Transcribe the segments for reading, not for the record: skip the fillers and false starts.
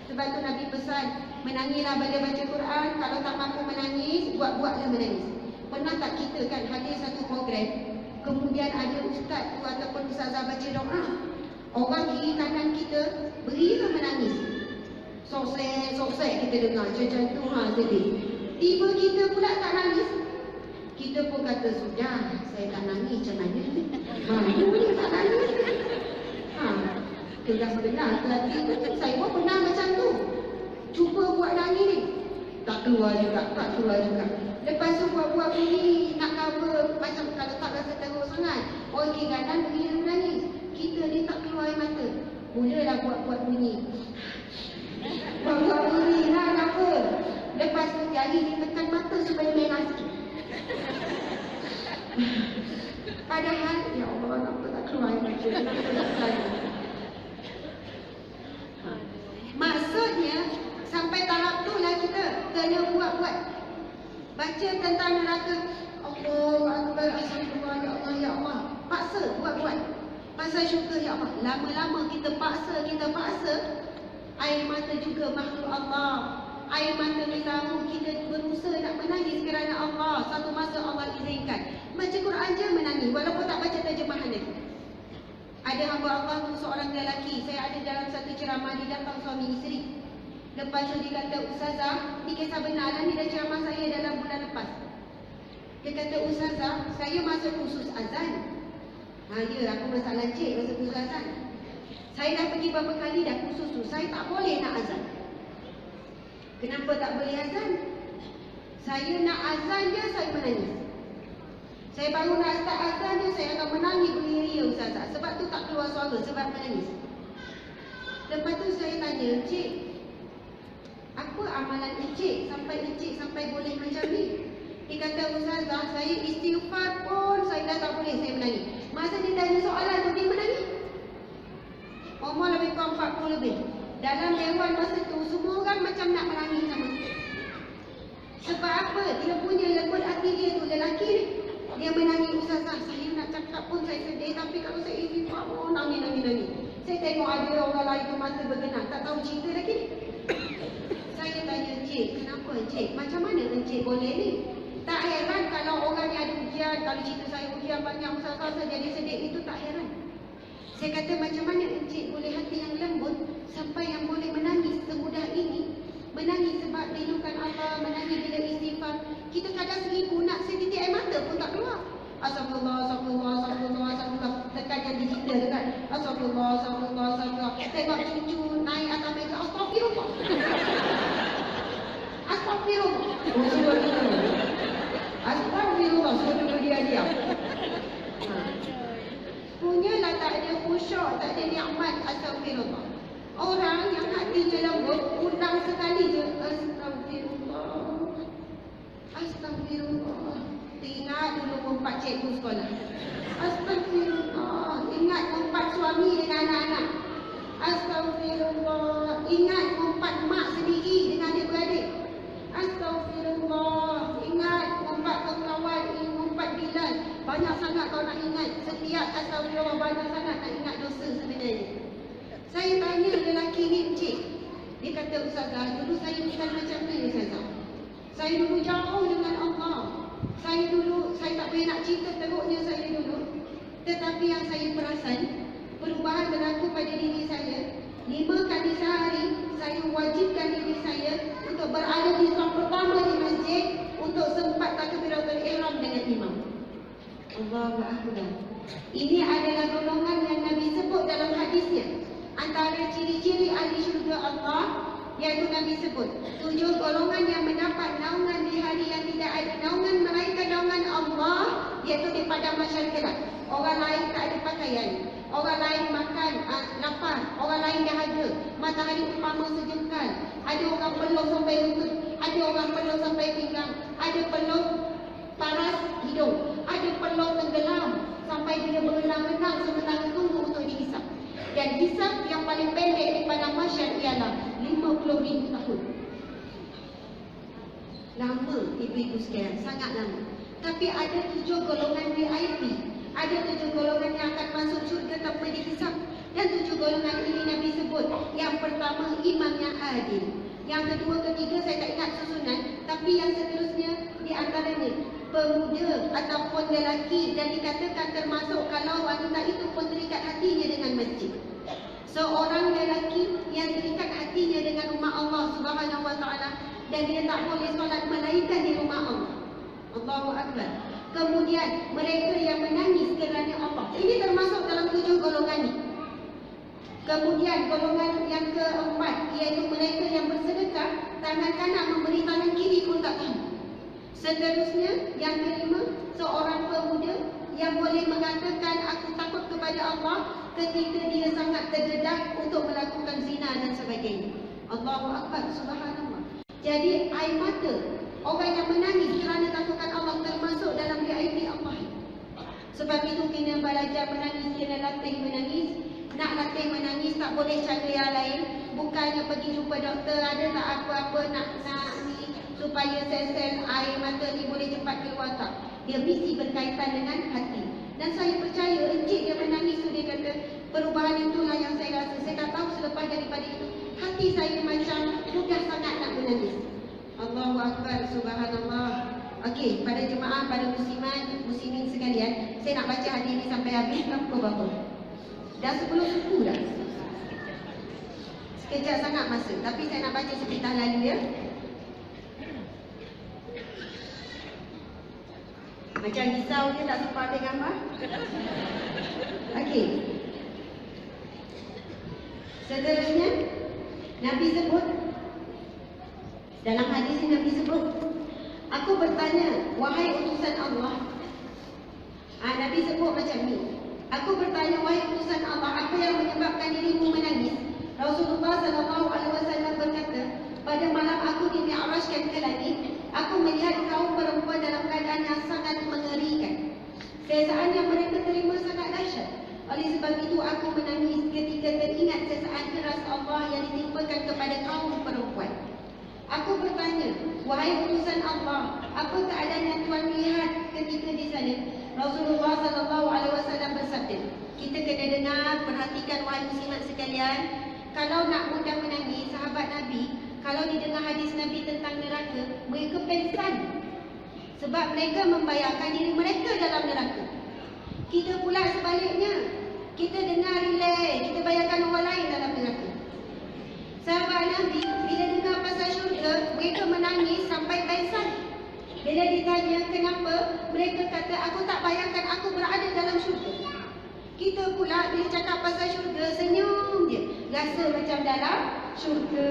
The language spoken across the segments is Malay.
Sebab tu Nabi pesan, menangilah bila baca Quran. Kalau tak mampu menangis, buat-buatlah menangis. Pernah tak kita kan hadir satu program, kemudian ada ustaz tu ataupun ustazah baca doa, orang kiri kanan kita berilah menangis. Soksek kita dengar macam tu, sedih. Tiba kita pula tak nangis. Kita pun kata, sudah, saya tak nangis macam mana? Malu ni tak nangis. Keras-keras hati tu. Saya pun pernah macam tu. Cuba buat nangis ni. Tak keluar juga. Lepas tu buat-buat bunyi, nak cover. Macam kalau tak rasa teruk sangat, orang kiri kanan beri menangis. Kita ni tak keluar air mata. Mulalah buat-buat bunyi. Buat-buat bunyi lah apa. Lepas tu jari ditekan mata supaya merah sikit. Padahal, ya Allah, kenapa tak keluar air mata? Maksudnya, sampai tahap tu lah kita kena buat-buat. Baca tentang neraka, Allah Akbar, Astagfirullah, ya Allah, ya Allah. Paksa buat-buat. Pasal syukur, ya Allah. Lama-lama kita paksa, air mata juga makhluk Allah. Air mata ni tahu kita berusaha nak menangis kerana Allah. Satu masa Allah izinkan. Baca Quran je menangis, walaupun tak baca terjemahan dia. Ada hamba Allah tu seorang lelaki. Saya ada dalam satu ceramah, dia datang suami isteri. Lepas tu dia kata, Ustazah, ni kisah benar lah, ni dah ceramah saya dalam bulan lepas. Dia kata, Ustazah, saya masuk khusus azan. Ya, aku masalah cik masuk khusus azan. Saya dah pergi beberapa kali dah khusus tu, saya tak boleh nak azan. Kenapa tak boleh azan? Saya nak azan je, saya menangis. Saya baru nak start azan je, saya akan menangis beria-ria Ustazah. Sebab tu tak keluar suara, sebab menangis. Lepas tu saya tanya, Cik, apa amalan Encik sampai boleh macam ni? Dia kata, Ustazah, saya istighfar pun saya dah tak boleh, saya menangis. Masa dia tanya soalan tu, dia menangis. Umur lebih kurang 40 lebih. Dalam dewan masa tu, semua orang macam nak menangis sama. Sebab apa? Dia punya lembut hati dia tu, lelaki ni. Dia menangis, Ustazah, saya nak cakap pun saya sedih, tapi kalau saya istighfar pun nangis. Saya tengok ada orang lain tu mata bergenar, tak tahu cerita lagi ni. Saya tanya, Cik, kenapa Cik? Macam mana Encik boleh ni? Tak heran kalau orang yang ada ujian, kalau cerita saya ujian banyak, Ustazah saya jadi sedih, itu tak heran. Saya kata, macam mana Encik boleh hati yang lembut sampai yang boleh menangis semudah ini? Menangis sebab rindukan Allah, menangis bila istighfar. Kita kadang 1000 nak setitik air mata pun tak keluar. Astagfirullah. Tekan yang digital tu kan. Astagfirullah. Tengok cucu naik atas meja, Astagfirullah. Astagfirullah, suruh dia diam. Punyalah tak ada khusyuk, tak ada nikmat, Astagfirullah. Orang yang hatinya lembut, undang sekali je, Astagfirullah. Ingat dulu mempat cikgu sekolah. Astagfirullah. Ingat mempat suami dengan anak-anak. Astagfirullah. Ingat mempat mak sendiri dengan adik-beradik. Astagfirullah. Ingat mempat kawan, mempat Bilal. Banyak sangat kau nak ingat. Setiap astagfirullah banyak sangat nak ingat dosa sebenarnya. Saya tanya lelaki ni, Encik. Dia kata, Ustazah, dulu saya bukan macam ni, Ustazah. Saya dulu jauh dengan Allah. Saya tak boleh nak cerita teruknya saya dulu. Tetapi yang saya perasan, perubahan berlaku pada diri saya. 5 kali sehari, saya wajibkan diri saya untuk berada di sof pertama di masjid untuk sempat takbiratul ihram dengan imam. Allahu Akbar. Ini adalah golongan yang Nabi sebut dalam hadisnya. Antara ciri-ciri ahli syurga Allah, iaitu Nabi sebut 7 golongan yang mendapat naungan di hari yang tidak ada naungan melainkan naungan Allah, iaitu di padang mahsyar kelak. Orang lain tak ada pakaian, orang lain makan lapar, orang lain dahaga, matahari umpama sejengkal, ada orang peluk sampai lutut, ada orang peluk sampai pinggang, ada peluk paras hidung, ada peluk tenggelam sampai dia berenang-renang sementara tunggu untuk dihisap. Dan hisab yang paling pendek di padang mahsyar ialah 50,000 tahun. Lama ibu-ibu sekalian, sangat lama. Tapi ada 7 golongan VIP. Ada 7 golongan yang akan masuk syurga tanpa dihisab. Dan 7 golongan ini Nabi sebut. Yang pertama, imam yang adil. Yang kedua, ketiga saya tak ingat susunan, tapi yang seterusnya di antaranya pemuda ataupun lelaki, dan dikatakan termasuk kalau wanita itu pun terikat hatinya dengan masjid. Seorang lelaki yang terikat hatinya dengan rumah Allah Subhanahu wa taala dan dia tak boleh solat melainkan di rumah Allah. Allahu akbar. Kemudian mereka yang menangis kerana Allah. Ini termasuk dalam 7 golongan ini. Kemudian golongan yang keempat, iaitu mereka yang bersedekah, tangan kanan memberi tangan kiri pun tak tahu. Seterusnya, yang kelima, seorang pemuda yang boleh mengatakan aku takut kepada Allah ketika dia sangat terdedah untuk melakukan zina dan sebagainya. Allahu akbar, subhanallah. Jadi air mata orang yang menangis kerana takutkan Allah termasuk dalam VIP Allah. Sebab itu kena belajar menangis, kena latih menangis. Nak latih menangis tak boleh cara yang lain. Bukannya pergi jumpa doktor, ada tak apa-apa nak ni supaya sel-sel air mata ni boleh cepat keluar, tak. Dia mesti berkaitan dengan hati. Dan saya percaya encik yang menangis tu, dia kata perubahan itulah yang saya rasa. Saya tak tahu selepas daripada itu hati saya macam mudah sangat nak menangis. Allahu akbar, subhanallah. Okey, pada jemaah, pada muslimin sekalian, saya nak baca hadis ini sampai habis. Pukul berapa? Dah 10 suku dah. Sekejap sangat masa, tapi saya nak baca sebentar lagi ya. Macam risau dia tak sempat ambil gambar. Okey. Seterusnya, Nabi sebut, dalam hadis ini Nabi sebut, aku bertanya, wahai utusan Allah. Nabi sebut macam ni. Aku bertanya, wahai utusan Allah, apa yang menyebabkan dirimu menangis? Rasulullah SAW berkata, pada malam aku dimi'rajkan ke langit, aku melihat kaum perempuan dalam keadaan yang sangat mengerikan. Sesaan yang mereka terima sangat dahsyat. Oleh sebab itu aku menangis ketika teringat sesaan keras Allah yang ditimpakan kepada kaum perempuan. Aku bertanya, wahai utusan Allah, apa keadaan yang Tuhan lihat ketika di sana? Rasulullah SAW bersabda, kita kena dengar, perhatikan wahai muslimat sekalian. Kalau nak mudah menangis, sahabat Nabi, kalau didengar hadis Nabi tentang neraka, mereka pengsan. Sebab mereka membayangkan diri mereka dalam neraka. Kita pula sebaliknya, kita dengar relax, kita bayangkan orang lain dalam neraka. Sahabat Nabi, bila dengar pasal syurga, mereka menangis sampai pengsan. Bila ditanya kenapa, mereka kata, aku tak bayangkan aku berada dalam syurga. Kita pula bila cakap pasal syurga, senyum je. Rasa macam dalam syurga,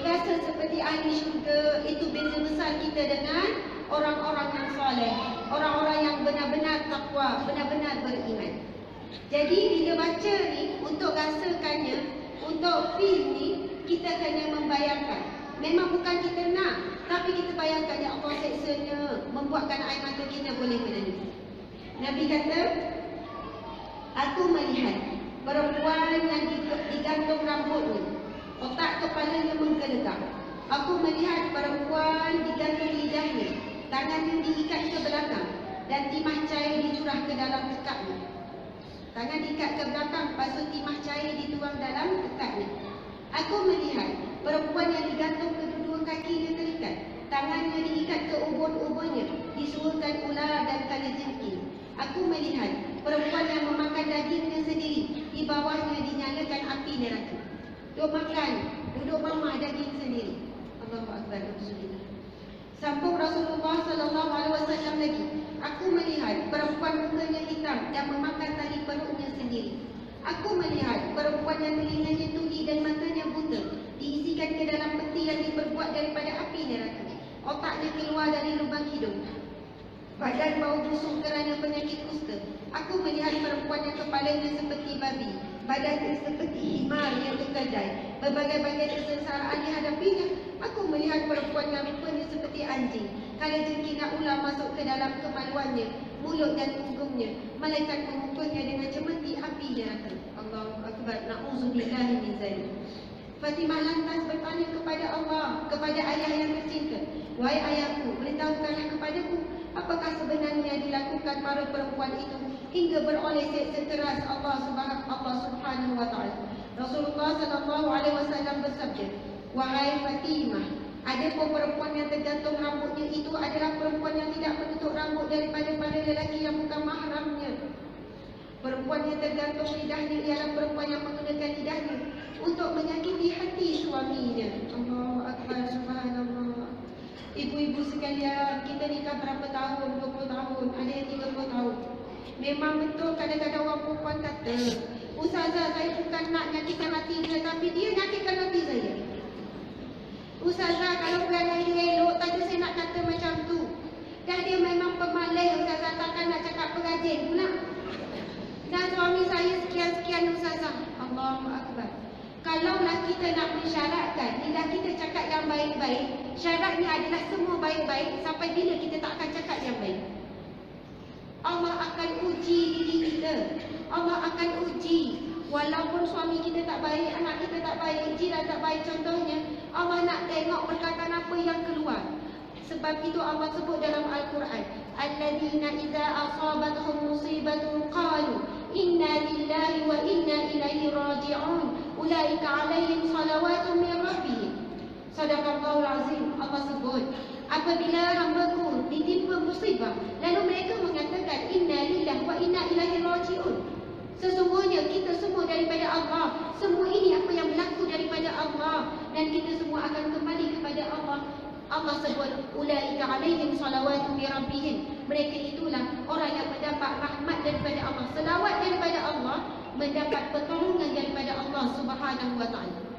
rasa seperti ahli syurga. Itu beza besar kita dengan orang-orang yang soleh, orang-orang yang benar-benar takwa, benar-benar beriman. Jadi bila baca ni, untuk rasakannya, untuk feel ni, kita kena membayangkan. Memang bukan kita nak, tapi kita bayangkan, ya Allah seksanya, membuatkan air mata kita boleh menangis. Nabi kata, aku melihat perempuan yang digantung rambutnya, otak kepalanya menggelegak. Aku melihat perempuan digantung lidahnya, tangannya diikat ke belakang, dan timah cair dicurah ke dalam tekaknya. Tangan diikat ke belakang, lepas tu timah cair dituang dalam tekaknya. Aku melihat perempuan yang digantung kedua kakinya terikat, tangannya diikat ke ubun-ubunnya, disuruhkan ular dan kalajengking. Aku melihat perempuan yang memakan dagingnya sendiri, di bawahnya dinyalakan api neraka. Duk makan, duduk mamah daging sendiri. Allahu akbar. Sambung Rasulullah SAW lagi, aku melihat perempuan mukanya hitam dan memakan tali perutnya sendiri. Aku melihat perempuan yang telinganya tuli dan matanya buta, diisikan ke dalam peti yang diperbuat daripada api neraka. Otaknya keluar dari lubang hidung, badan bau busuk kerana penyakit kusta. Aku melihat perempuan yang kepalanya seperti babi, badannya seperti himar yang terkedai, berbagai-bagai kesengsaraan dihadapinya. Aku melihat perempuan yang rupanya seperti anjing, kalajengking ular masuk ke dalam kemaluannya, mulut dan punggungnya. Malaikat memukulnya dengan cemeti api neraka. Allahu akbar. Na'udzubillahi min zalik. Fatimah lantas bertanya kepada Allah, kepada ayah yang tercinta, wahai ayahku, beritahukanlah kepadaku, apakah sebenarnya dilakukan para perempuan itu hingga beroleh seksa keras Allah Subhanahu wa taala. Rasulullah SAW bersabda, Wahai Fatimah, ada pun perempuan yang tergantung rambutnya itu adalah perempuan yang tidak menutup rambut daripada para lelaki yang bukan mahramnya. Perempuan yang tergantung lidahnya ialah perempuan yang menggunakan lidahnya untuk menyakiti hati suaminya. Allahu Akbar, subhanallah. Ibu-ibu sekalian, kita nikah berapa tahun? 20 tahun, ada yang 30 tahun. Memang betul kadang-kadang orang perempuan kata, Ustazah, saya bukan nak nyakitkan hati dia, tapi dia nyakitkan hati saya. Ustazah, kalau perangai dia elok, tadi saya nak kata macam tu. Dah dia memang pemalai, Ustazah, takkan nak cakap pengajian pula. Dan suami saya sekian-sekian, Ustazah. Allahu Akbar. Kalaulah kita nak mensyaratkan lidah kita cakap yang baik-baik, syaratnya adalah semua baik-baik, sampai bila kita tak akan cakap yang baik? Allah akan uji diri kita. Allah akan uji. Walaupun suami kita tak baik, anak kita tak baik, jiran tak baik contohnya, Allah nak tengok perkataan apa yang keluar. Sebab itu Allah sebut dalam Al-Quran, alladzina idza asabatuhum musibatun qalu inna lillahi wa inna ilaihi raji'un ulaika alaihim salawatun min rabbihim. Sadaqallahul azim. Allah sebut, apabila hamba-Ku ditimpa musibah, lalu mereka mengatakan inna lillahi wa inna ilaihi raji'un. Sesungguhnya kita semua daripada Allah. Semua ini apa yang berlaku daripada Allah, dan kita semua akan kembali kepada Allah. Allah sebut ulaika alaihim salawatun min rabbihim. Mereka itulah orang yang mendapat rahmat daripada Allah, selawat daripada Allah, mendapat pertolongan daripada Allah Subhanahu wa taala.